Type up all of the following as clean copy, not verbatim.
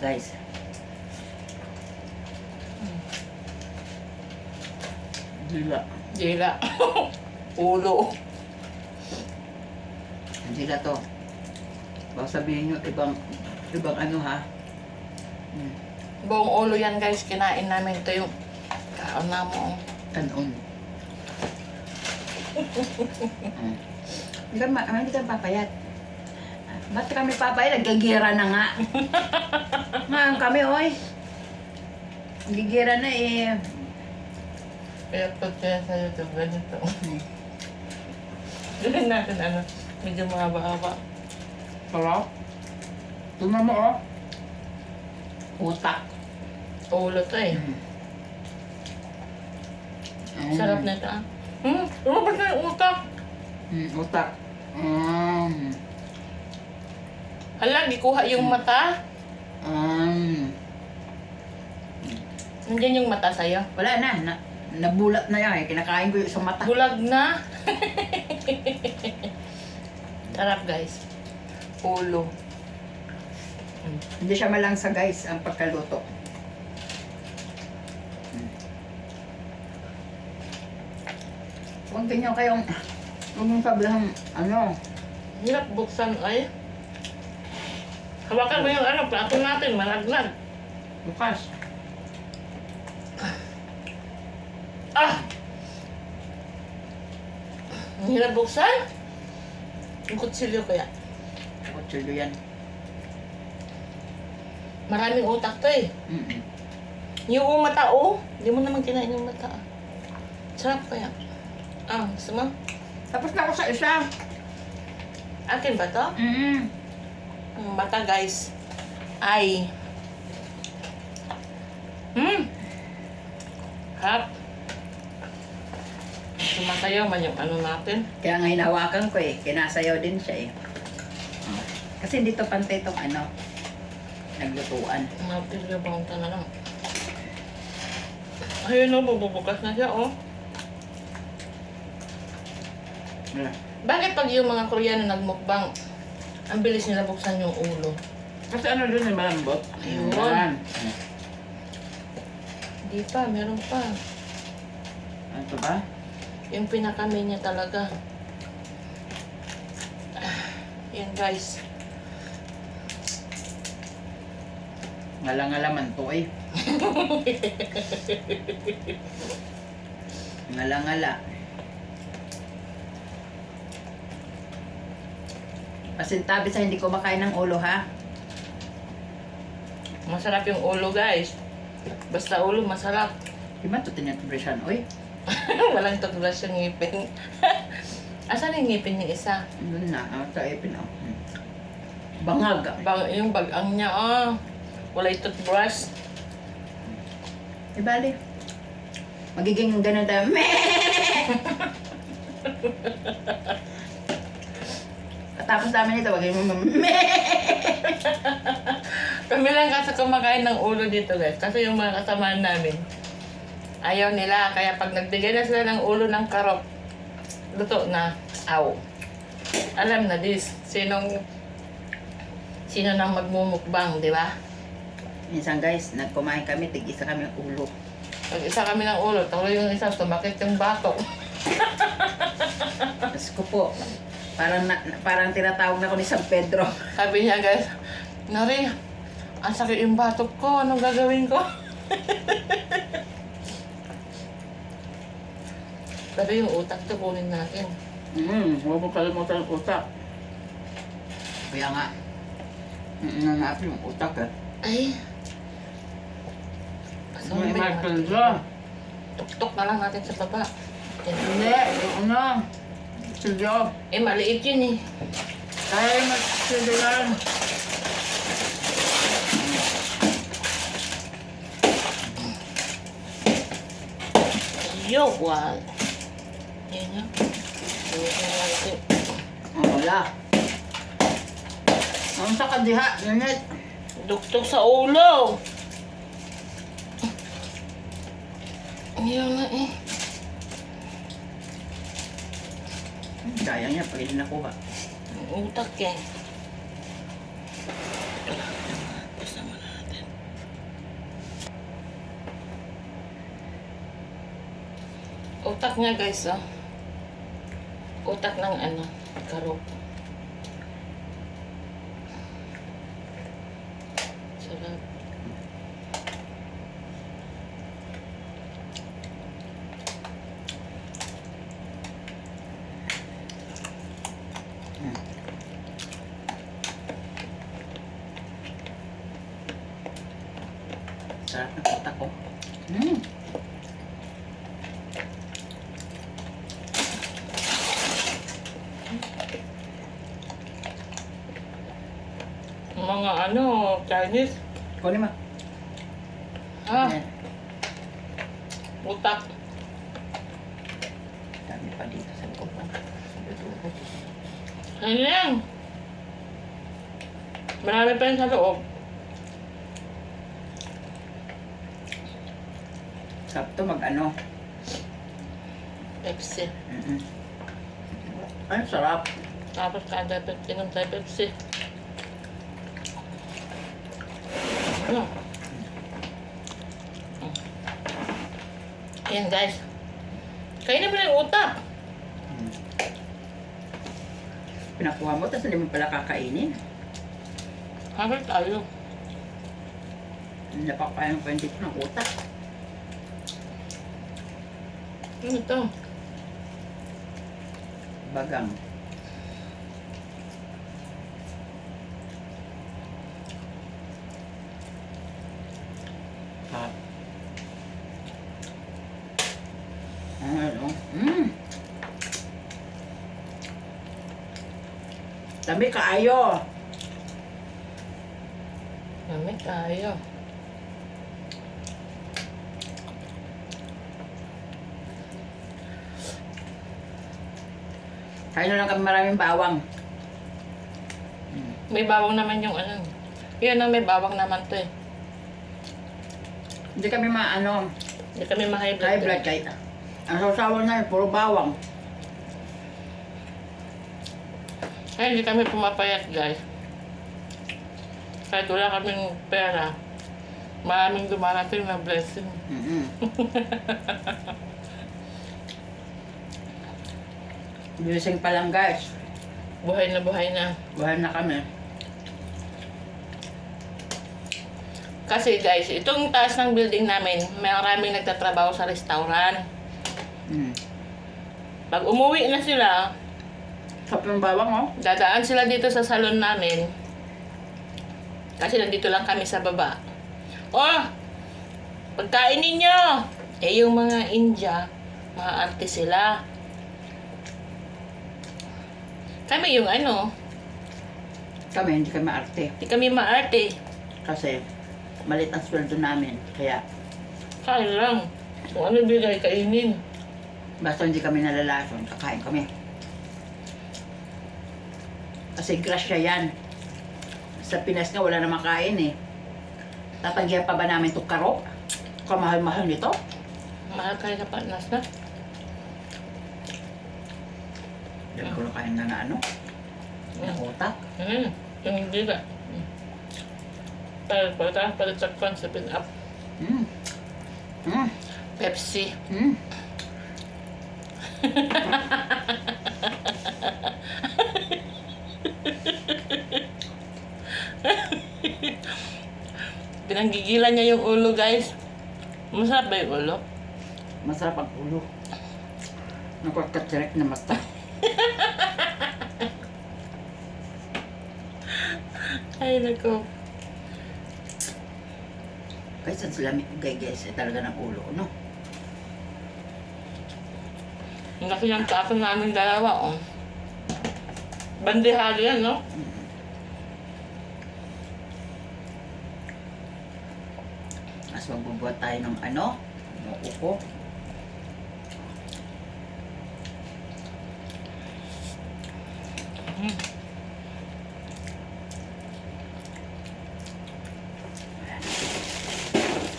guys. Dila. Dila. Ulo. Hindi na to. Baka sabihin nyo, ibang ano ha. Buong ulo yan guys, kinain namin. Ito yung kaon na mo. Tanon. Hindi ka papayat. Ba't kami papayat? Naggagira na nga. Nga kami, oy. Nagigira na eh. Kaya pag kaya sa YouTube, ganito. Gawin natin ano, medyo mahaba-haba. Sarap. Tingnan mo oh. Utak. Ulo to eh. Sarap na ito ah. Lumabas na yung utak. Utak. Hala, di kuha yung mata. Nandiyan yung mata sa'yo. Wala na. Nabulat na yan eh. Kinakain ko yung isang mata. Bulag na. Sarap guys. Ulo. Hindi siya malangsa guys ang pagkaluto. Huwag ganyan kayong huwag mong sabihan ano. Hirap buksan ay. Hawakan mo yung ano, plato natin, malaglag. Bukas. Ah! Ang hirap buksan. Yung kutsilyo kaya. Kutsilyo yan. Maraming utak to eh. Yung mata oh. Hindi mo naman kinain yung mata. Sarap kaya. Ah, gusto mo? Tapos na ako sa isa. Akin ba to? Ang mata guys. Ay. Harap. Sumasayaw man yung ano natin. Kaya nga hinawakan ko eh. Kinasayaw din siya eh. Kasi hindi to pantay itong ano. Naglutuan. Napilabangta na lang. Ayun o, bubukas na siya oh. Bakit pag yung mga Koreano nagmukbang, ang bilis nila buksan yung ulo? Kasi ano dun eh, malambot. Ayun. Hindi pa, meron pa. Ano ba? Yung pinakami niya talaga. Yan guys. Ngala-ngalaman to eh. Ngala-ngala. Pasintabi sa hindi ko makain ng ulo ha. Masarap yung ulo guys. Basta ulo masarap. Di ba ito tinatubresan? Uy, Walang tuglas yung ngipin. Asan yung ngipin yung isa? doon na. Sa ipin oh. Bangag. Yung bagang niya oh. Walay toothbrush. Di bali. Magiging ganun tayo. Tapos namin ito, magiging Kami lang kasi kumakain ng ulo dito guys. Kasi yung mga kasamahan namin, ayaw nila. Kaya pag nagbigay na sila ng ulo ng karot, luto na. Aw. Alam na this. Sino nang magmumukbang, di ba? Minsan guys, nagkumain kami, tig-isa kami ang ulo. Pag isa kami ng ulo, tuloy yung isa, tumakit yung batok. Tapos ko po, parang tinatawag na ako ni San Pedro. Sabi niya guys, Nari, ang sakit yung batok ko, anong gagawin ko? Pero yung utak to kunin natin. Huwag mo kalimutan yung utak. Kaya nga, nanapin yung utak eh. Ay. So, May Michael dyan. Tuk-tuk na lang natin sa baba. Yan. Hindi, yung ano. Silyo. Eh, maliit yun eh. Kaya mag-silyo yan. Yo, wal. Yan nga. Yan. Wala. Ang sa kadiha, nanit. Duktok sa ulo. Yan nga eh. Daya niya, pag hindi nakuha. Ang utak eh. Kasama natin. Utak nga guys, oh. Utak ng ano, karop. Sarap. Sarap ng utak ko. Mm. Mga ano, Chinese. Kunin mo. Ah, Ayan. utak. Dami pa dito sa loob. Ano yan? Marami pa yun sa loob. Sarap to mag ano. Pepsi. Ay, sarap. Tapos kada inom tayo Pepsi. Ano? Ayan guys. Kainin mo na yung utak. Pinakuha mo, tapos hindi mo pala kakainin. Hagal tayo. Napakain ko dito ng utak. Ano ito? Bagang. Sarap. Ano? Dami kaayo. Dami tayo. Kain na lang kami maraming bawang. May bawang naman yung ano. Yun ang may bawang naman to eh. Hindi kami maano, Hindi kami ma-high blood. high blood kahit. Ang sausawan na puro bawang. Kaya hindi kami pumapayat guys. Kahit wala kaming pera, maraming dumarating na blessing. Gising pa lang guys. Buhay na buhay na. Buhay na kami. Kasi guys, itong taas ng building namin, may maraming nagtatrabaho sa restaurant. Pag umuwi na sila, Sarap ng bawang oh. dadaan sila dito sa salon namin. Kasi nandito lang kami sa baba. Oh! Pagkain ninyo! Eh yung mga India, mga arte sila. Kami yung ano, Kami hindi kami maarte. di kami maarte. Kasi malit ang sweldo namin. Kaya Kain lang. Kung ano bigay, kainin. basta hindi kami nalalason, kakain kami. Kasi grasya yan. Sa Pinas nga wala na makain eh. Tatanggihan pa ba namin itong karop? Kamahal-mahal nito? Mahal kayo sa panas na. Diyan ko na kain na ano? Ng utak. Yung hindi ba? Para tsakpan sa pin-up. Mm. Mm. Pepsi. Mm. Pinanggigilan niya yung ulo guys. Masarap ba yung ulo? Masarap ang ulo. Nakakatsirek na mata. Ay nako. Guys, ang sila guys, talaga ng ulo, no? Ang laki ng tato namin dalawa oh. Bandehado yan no? Mas magbubuhat tayo ng ano? Ng uko.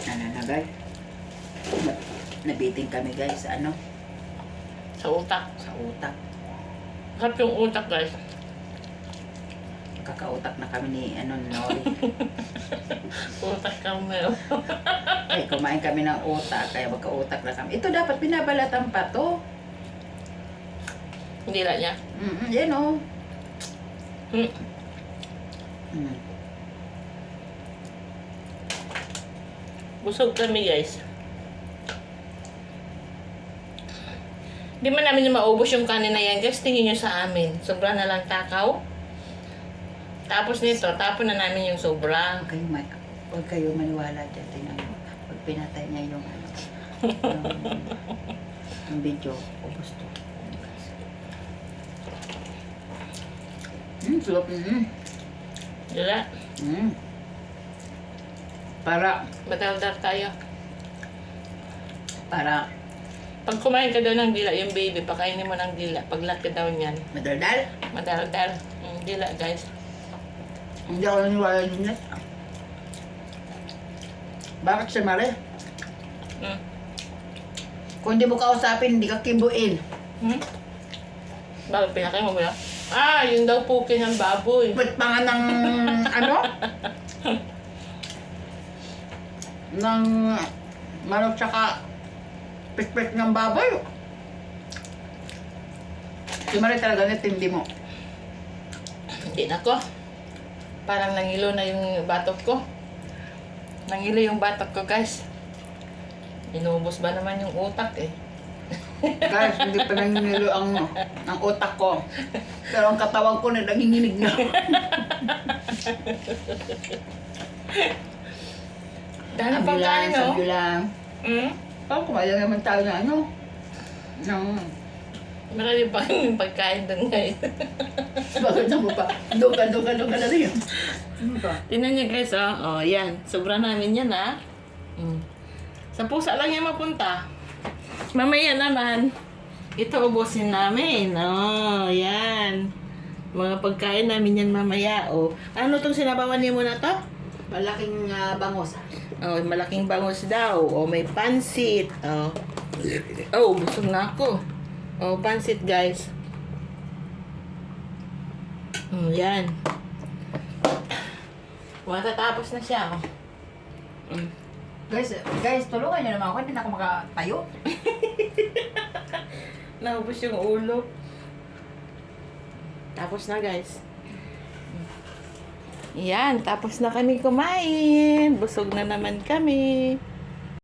Ano na guys? Nabiting kami guys, ano? Sa utak. Sa utak. Sarap yung utak guys. Kakautak na kami ni ano, Nori. Utak kang meron. Eh, kumain kami ng utak, kaya magka-utak na kami. Ito dapat binabalatan pa to. Hindi lang niya. Yan o. Hmm. Mm. Busog kami guys. Di man namin maubos yung kanin na yan guys. Tingin nyo sa amin. Sobra na lang takaw. Tapos nito, tapon na namin yung sobra. Huwag kayo maniwala dyan. Tingnan mo. Pag pinatay niya yung ano, yung video, ubos to. Sarap. Dila. Para, Bataldar tayo. pag Pag kumain ka daw ng dila, yung baby, pakainin mo ng dila. Paglat ka daw niyan. madaldal, Madaldal. Dila guys. hindi ako naniwala din yan. Bakit si Mare? Hmm. Kung hindi mo kausapin, hindi ka kibuin. Bakit pinakain mo ba? Ah, yun daw pukin ng baboy. Ba't pa nga ng, ano? ng manok tsaka pit-pit ng baboy. Si Mare talaga netindi mo. Hindi na ko. Parang nangilo na yung batok ko. Nangilo yung batok ko guys. Inubos ba naman yung utak eh. Guys, hindi pa nanginilo ang utak ko. Pero ang katawan ko na nanginginig na. Dahil pagkain no? Sabi lang. Parang kumain naman tayo na ano. Ng, Marami pa yung pagkain doon guys. bakit na mo pa? Duga na rin. Ano ba? Tingnan niyo guys oh. Oh, yan. Sobra namin yan ah. Sa pusa lang yan mapunta. Mamaya naman, ito ubusin namin. Oh, yan. Mga pagkain namin yan mamaya. Oh. Ano tong sinabawan niyo muna to? Malaking bangos. Oh, malaking bangus daw. Oh, may pansit. Oh. Oh, busog na ako. Oh, pansit guys. Yan. Matatapos na siya. Oh. Guys, tulungan niyo naman ako. Hindi na ako makatayo. Naubos yung ulo. Tapos na guys. Yan, tapos na kami kumain. Busog na naman kami.